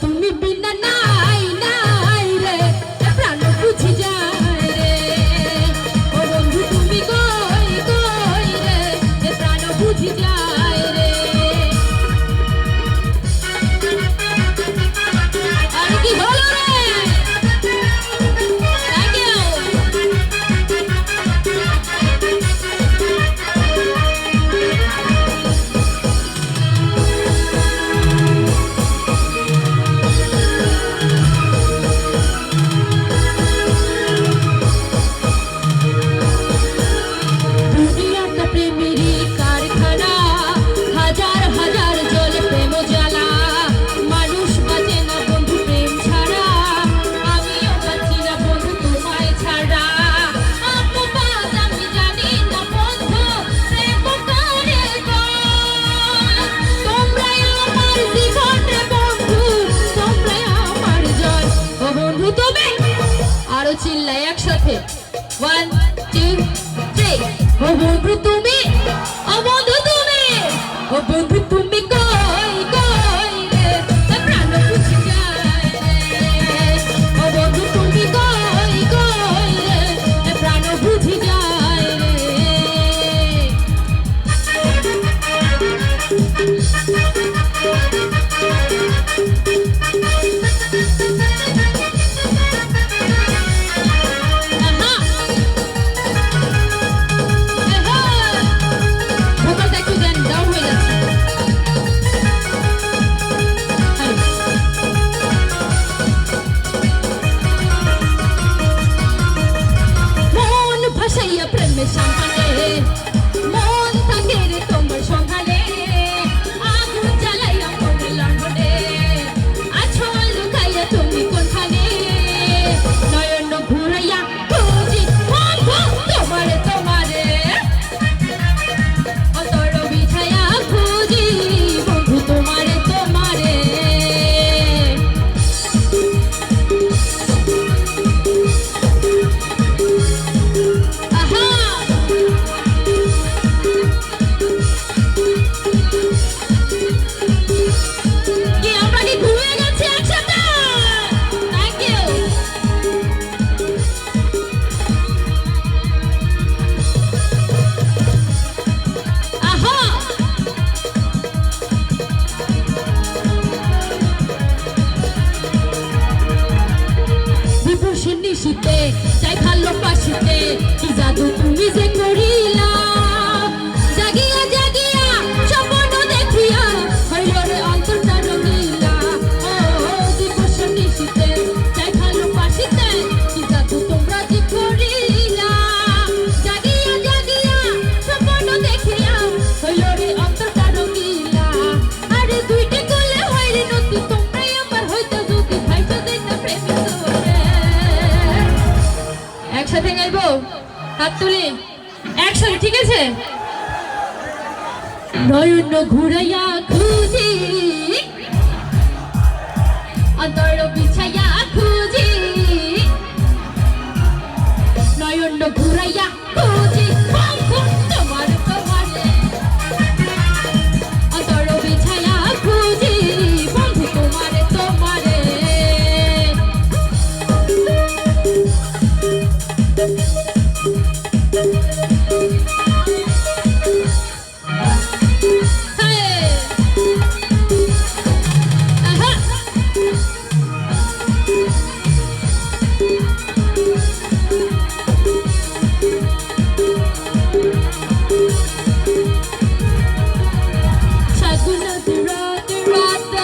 তুমি বিনা নাই নাই রে প্রাণ বুঝি যায় রে ও বন্ধু তুমি কই কই রে প্রাণ বুঝি যায় রে আর কি হলো রে থ্যাংক ইউ চিল্লাই একসাথে 1 2 3 ও বন্ধু তুমি ও বন্ধু তুমি ও বন্ধু তুমি কই কই রে প্রাণ বুঝি যায় রে ও বন্ধু তুমি কই কই রে প্রাণ বুঝি যায় চাই ভালোবাসিতে কি জাদু তুমি যে করিলা জাগিয়া জাগিয়া স্বপ্ন দেখিয়া হইল রে অন্তরটা রঙিলা ও দিবস নিশিতে চাই ভালোবাসিতে কি জাদু তোমরা যে করিলা জাগিয়া জাগিয়া স্বপ্ন দেখিয়া হইল রে অন্তরটা রঙিলা আরে দুইটা কোলে হইরে নতুন তোমরাই আমার হইতো যদি ভাইতো দিনা প্রেমিক একসাথে গাইবো হাত তুলি একসাথে ঠিক আছে নয়ন ঘুরাইয়া খুঁজি অন্তর